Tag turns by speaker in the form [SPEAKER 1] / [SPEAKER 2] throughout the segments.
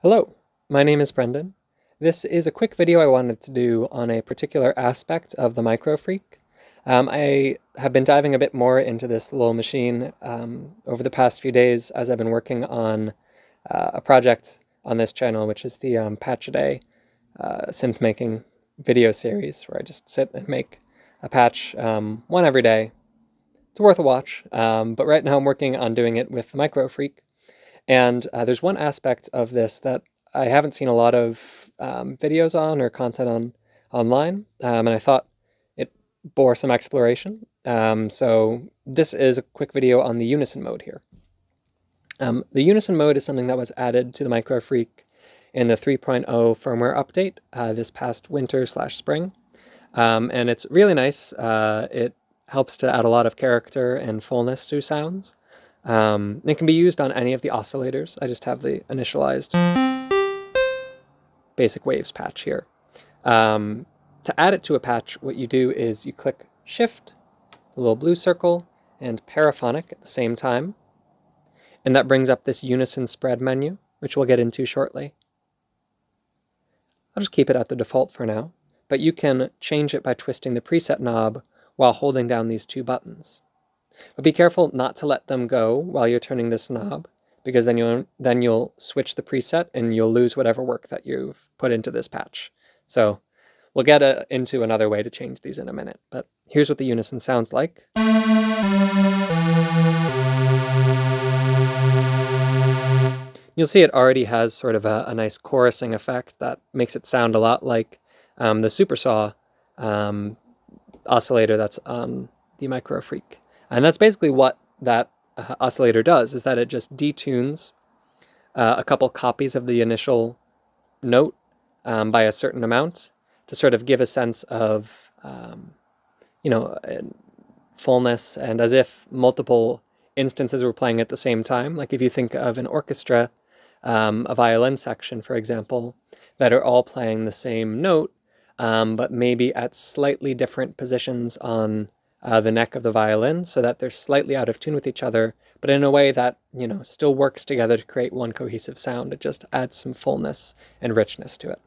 [SPEAKER 1] Hello, my name is Brendan. This is a quick video I wanted to do on a particular aspect of the Microfreak. I have been diving a bit more into this little machine over the past few days as I've been working on a project on this channel, which is the Patch a Day synth making video series, where I just sit and make a patch, one every day. It's worth a watch, but right now I'm working on doing it with the Microfreak. And there's one aspect of this that I haven't seen a lot of videos on or content on online, and I thought it bore some exploration. So this is a quick video on the Unison Mode here. The Unison Mode is something that was added to the Microfreak in the 3.0 firmware update this past winter/spring, and it's really nice. It helps to add a lot of character and fullness to sounds. It can be used on any of the oscillators. I just have the initialized basic waves patch here. To add it to a patch, what you do is you click Shift, the little blue circle, and Paraphonic at the same time. And that brings up this Unison Spread menu, which we'll get into shortly. I'll just keep it at the default for now, but you can change it by twisting the preset knob while holding down these two buttons. But be careful not to let them go while you're turning this knob, because then you'll switch the preset and you'll lose whatever work that you've put into this patch. So we'll get into another way to change these in a minute, but here's what the Unison sounds like. You'll see it already has sort of a nice chorusing effect that makes it sound a lot like the Supersaw oscillator that's on the Microfreak. And that's basically what that oscillator does, is that it just detunes a couple copies of the initial note by a certain amount to sort of give a sense of, fullness, and as if multiple instances were playing at the same time. Like if you think of an orchestra, a violin section, for example, that are all playing the same note, but maybe at slightly different positions on the neck of the violin, so that they're slightly out of tune with each other, but in a way that, still works together to create one cohesive sound. It just adds some fullness and richness to it.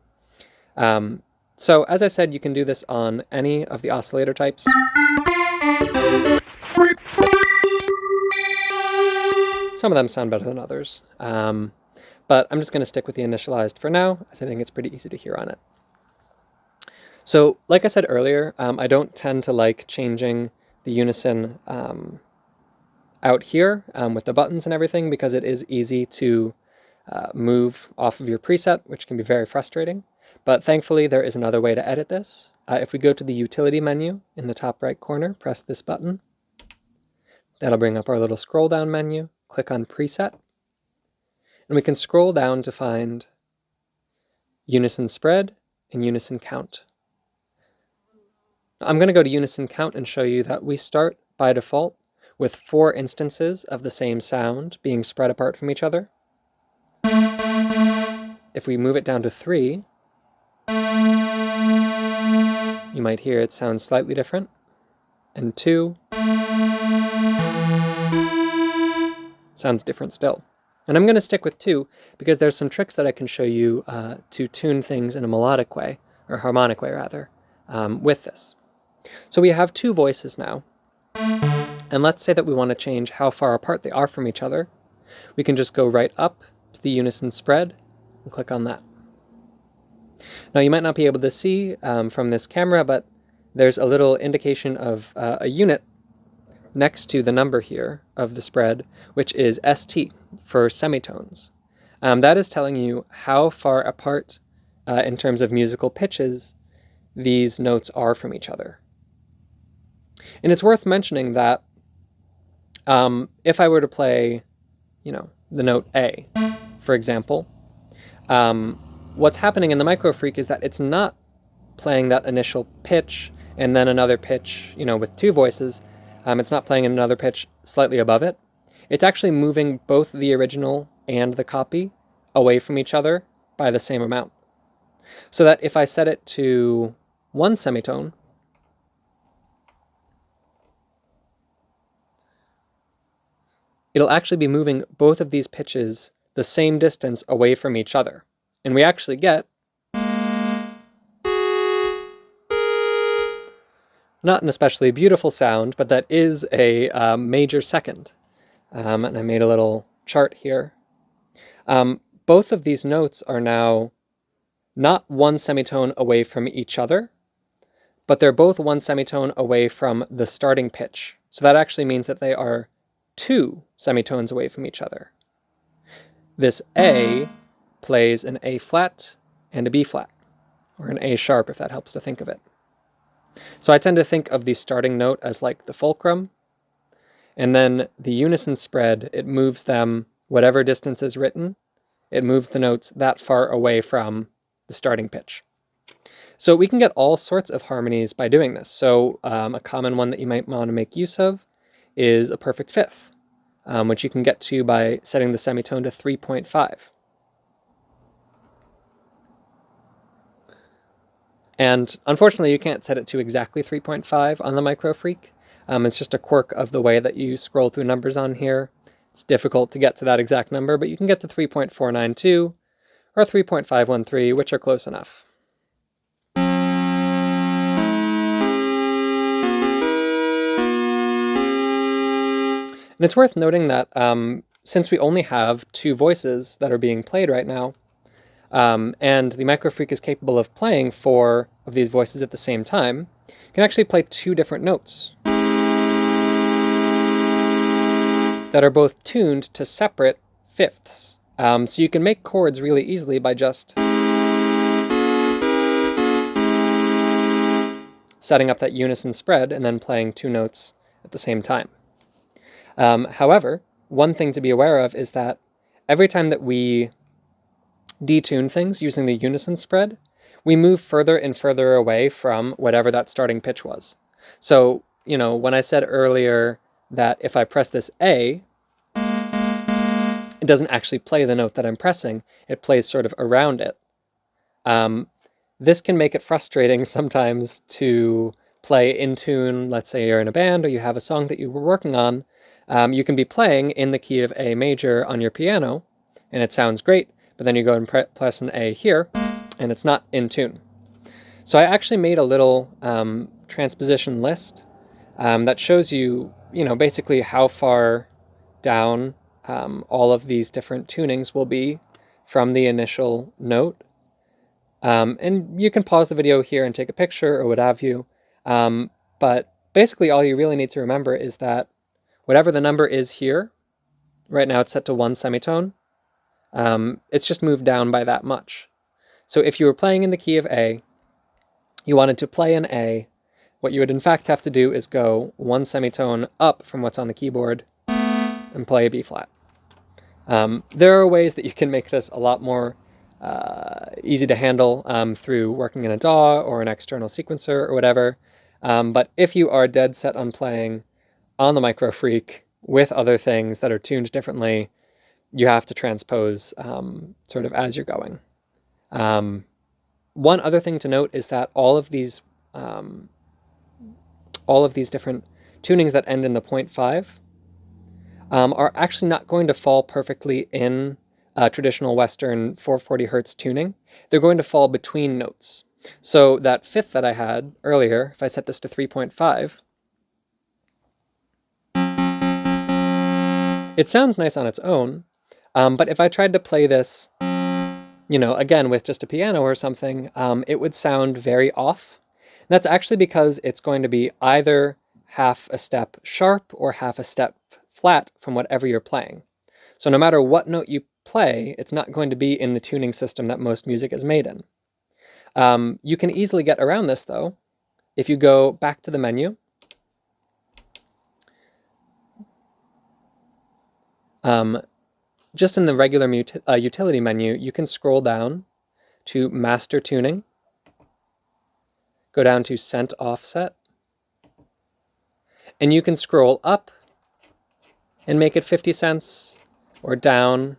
[SPEAKER 1] So as I said, you can do this on any of the oscillator types. Some of them sound better than others, but I'm just going to stick with the initialized for now, as I think it's pretty easy to hear on it. So, like I said earlier, I don't tend to like changing the Unison out here with the buttons and everything, because it is easy to move off of your preset, which can be very frustrating. But thankfully, there is another way to edit this. If we go to the utility menu in the top right corner, press this button. That'll bring up our little scroll down menu. Click on Preset. And we can scroll down to find Unison Spread and Unison Count. I'm going to go to Unison Count and show you that we start by default with 4 instances of the same sound being spread apart from each other. If we move it down to 3, you might hear it sounds slightly different. And 2 sounds different still. And I'm going to stick with 2 because there's some tricks that I can show you to tune things in a melodic way, or harmonic way rather, with this. So we have 2 voices now, and let's say that we want to change how far apart they are from each other. We can just go right up to the Unison Spread and click on that. Now you might not be able to see from this camera, but there's a little indication of a unit next to the number here of the spread, which is ST for semitones. That is telling you how far apart in terms of musical pitches these notes are from each other. And it's worth mentioning that if I were to play, the note A, for example, what's happening in the Microfreak is that it's not playing that initial pitch and then another pitch, with 2 voices. It's not playing another pitch slightly above it. It's actually moving both the original and the copy away from each other by the same amount. So that if I set it to 1 semitone, it'll actually be moving both of these pitches the same distance away from each other. And we actually get not an especially beautiful sound, but that is a major second. And I made a little chart here. Both of these notes are now not one semitone away from each other, but they're both one semitone away from the starting pitch. So that actually means that they are two semitones away from each other. This A plays an A flat and a B flat, or an A sharp if that helps to think of it. So I tend to think of the starting note as like the fulcrum, and then the unison spread, it moves them whatever distance is written, it moves the notes that far away from the starting pitch. So we can get all sorts of harmonies by doing this. So a common one that you might want to make use of is a perfect fifth, which you can get to by setting the semitone to 3.5. And unfortunately, you can't set it to exactly 3.5 on the Microfreak. It's just a quirk of the way that you scroll through numbers on here. It's difficult to get to that exact number, but you can get to 3.492 or 3.513, which are close enough. And it's worth noting that since we only have two voices that are being played right now, and the Microfreak is capable of playing 4 of these voices at the same time, you can actually play 2 different notes that are both tuned to separate fifths. So you can make chords really easily by just setting up that unison spread and then playing 2 notes at the same time. However, one thing to be aware of is that every time that we detune things using the unison spread, we move further and further away from whatever that starting pitch was. So, you know, when I said earlier that if I press this A, it doesn't actually play the note that I'm pressing, it plays sort of around it. This can make it frustrating sometimes to play in tune. Let's say you're in a band or you have a song that you were working on. You can be playing in the key of A major on your piano, and it sounds great, but then you go and press an A here, and it's not in tune. So I actually made a little transposition list that shows you, basically how far down all of these different tunings will be from the initial note. And you can pause the video here and take a picture or what have you. But basically all you really need to remember is that whatever the number is here, right now it's set to 1 semitone, it's just moved down by that much. So if you were playing in the key of A, you wanted to play an A, what you would in fact have to do is go 1 semitone up from what's on the keyboard and play a B flat. There are ways that you can make this a lot more easy to handle through working in a DAW or an external sequencer or whatever. But if you are dead set on playing on the Microfreak with other things that are tuned differently, you have to transpose sort of as you're going. One other thing to note is that all of these different tunings that end in the 0.5 are actually not going to fall perfectly in traditional Western 440 hertz tuning. They're going to fall between notes. So that fifth that I had earlier, if I set this to 3.5, it sounds nice on its own, but if I tried to play this, again with just a piano or something, it would sound very off. And that's actually because it's going to be either half a step sharp or half a step flat from whatever you're playing. So no matter what note you play, it's not going to be in the tuning system that most music is made in. You can easily get around this, though, if you go back to the menu. Just in the regular utility menu, you can scroll down to Master Tuning, go down to Cent Offset, and you can scroll up and make it 50 cents, or down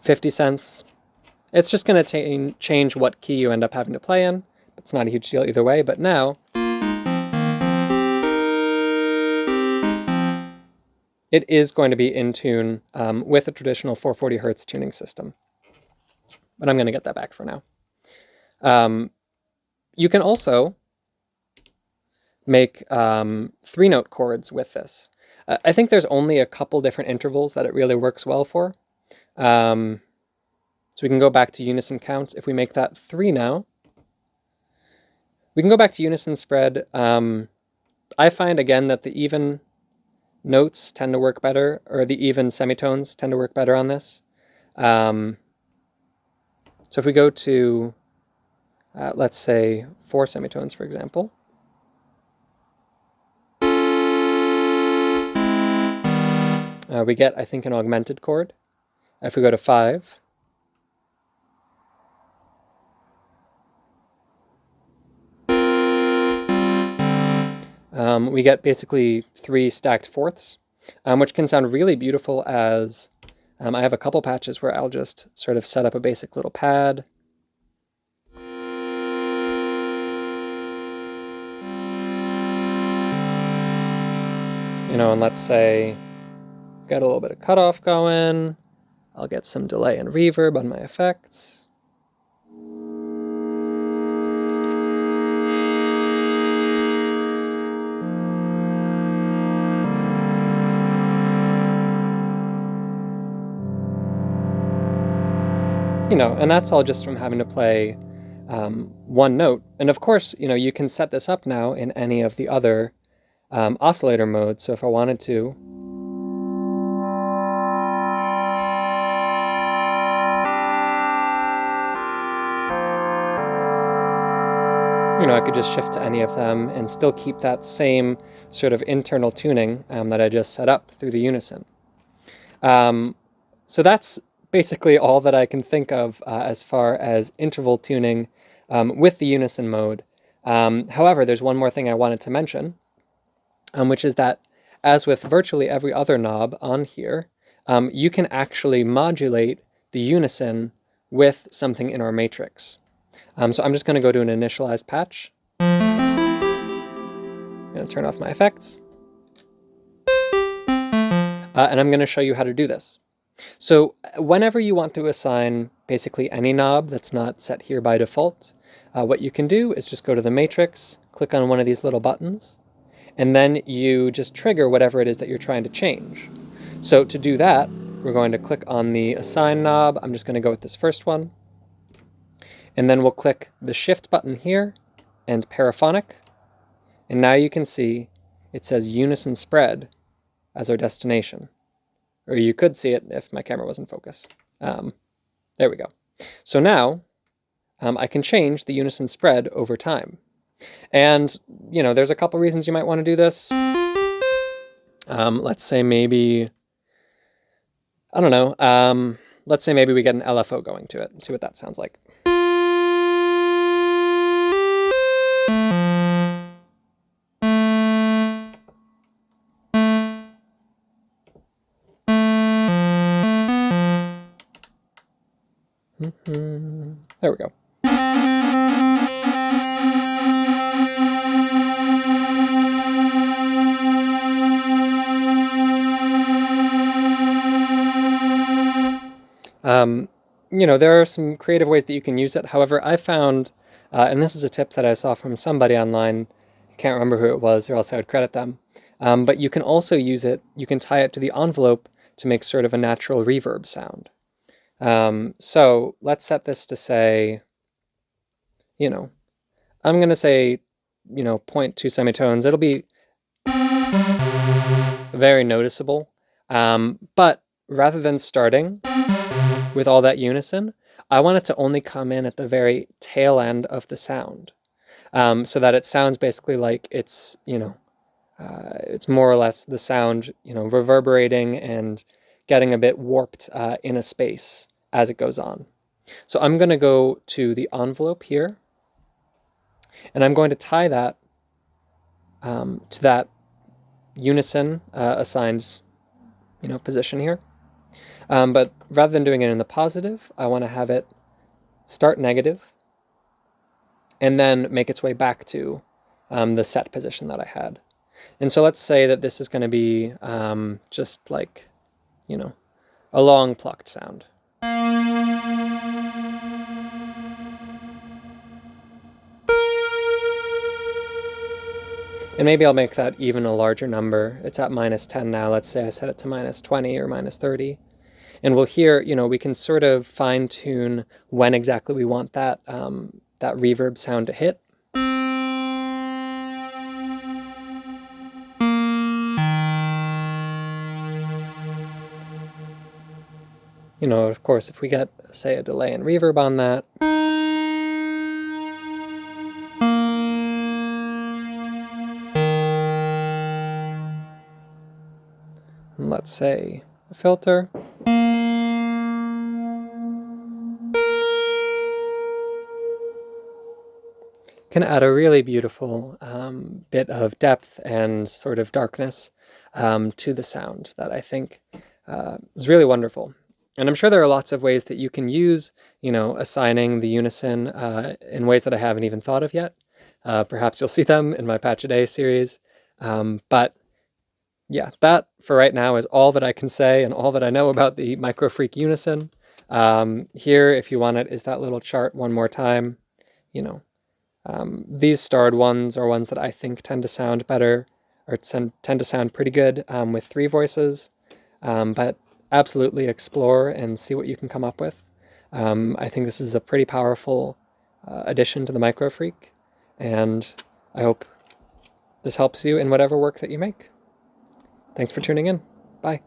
[SPEAKER 1] 50 cents. It's just going to change what key you end up having to play in. It's not a huge deal either way, but now it is going to be in tune with a traditional 440 hertz tuning system. But I'm going to get that back for now. You can also make 3-note chords with this. I think there's only a couple different intervals that it really works well for. So we can go back to Unison Count. If we make that 3 now, we can go back to Unison Spread. I find, again, that the even notes tend to work better, or the even semitones tend to work better on this. So if we go to, let's say, 4 semitones, for example, we get, I think, an augmented chord. If we go to 5, we get basically 3 stacked fourths, which can sound really beautiful as, I have a couple patches where I'll just sort of set up a basic little pad. And let's say, got a little bit of cutoff going. I'll get some delay and reverb on my effects. And that's all just from having to play one note. And of course, you can set this up now in any of the other oscillator modes. So if I wanted to, I could just shift to any of them and still keep that same sort of internal tuning that I just set up through the Unison. So that's basically all that I can think of as far as interval tuning with the Unison mode. However, there's one more thing I wanted to mention, which is that as with virtually every other knob on here, you can actually modulate the Unison with something in our matrix. So I'm just going to go to an initialized patch. I'm going to turn off my effects. And I'm going to show you how to do this. So whenever you want to assign basically any knob that's not set here by default, what you can do is just go to the matrix, click on one of these little buttons, and then you just trigger whatever it is that you're trying to change. So to do that, we're going to click on the assign knob. I'm just going to go with this first one. And then we'll click the shift button here and paraphonic. And now you can see it says Unison Spread as our destination. Or you could see it if my camera was in focus. There we go. So now I can change the Unison Spread over time. And, there's a couple reasons you might want to do this. Let's say maybe, I don't know, let's say maybe we get an LFO going to it and see what that sounds like. There we go. There are some creative ways that you can use it. However, I found, and this is a tip that I saw from somebody online, I can't remember who it was or else I would credit them, but you can also use it, you can tie it to the envelope to make sort of a natural reverb sound. So let's set this to say, I'm going to say, 0.2 semitones. It'll be very noticeable. But rather than starting with all that unison, I want it to only come in at the very tail end of the sound. So that it sounds basically like it's, it's more or less the sound, reverberating and getting a bit warped in a space as it goes on. So I'm going to go to the envelope here, and I'm going to tie that to that unison assigned, position here. But rather than doing it in the positive, I want to have it start negative and then make its way back to the set position that I had. And so let's say that this is going to be just like, a long plucked sound. And maybe I'll make that even a larger number. It's at -10 now. Let's say I set it to -20 or -30. And we'll hear, we can sort of fine tune when exactly we want that, that reverb sound to hit. Of course, if we get, say, a delay and reverb on that, and let's say a filter, can add a really beautiful bit of depth and sort of darkness to the sound that I think is really wonderful. And I'm sure there are lots of ways that you can use, assigning the unison in ways that I haven't even thought of yet. Perhaps you'll see them in my Patch a Day series. But yeah, that for right now is all that I can say and all that I know about the Microfreak Unison. Here, if you want it, is that little chart one more time. These starred ones are ones that I think tend to sound better, or tend to sound pretty good with 3 voices. But absolutely explore and see what you can come up with. I think this is a pretty powerful addition to the Microfreak, and I hope this helps you in whatever work that you make. Thanks for tuning in. Bye.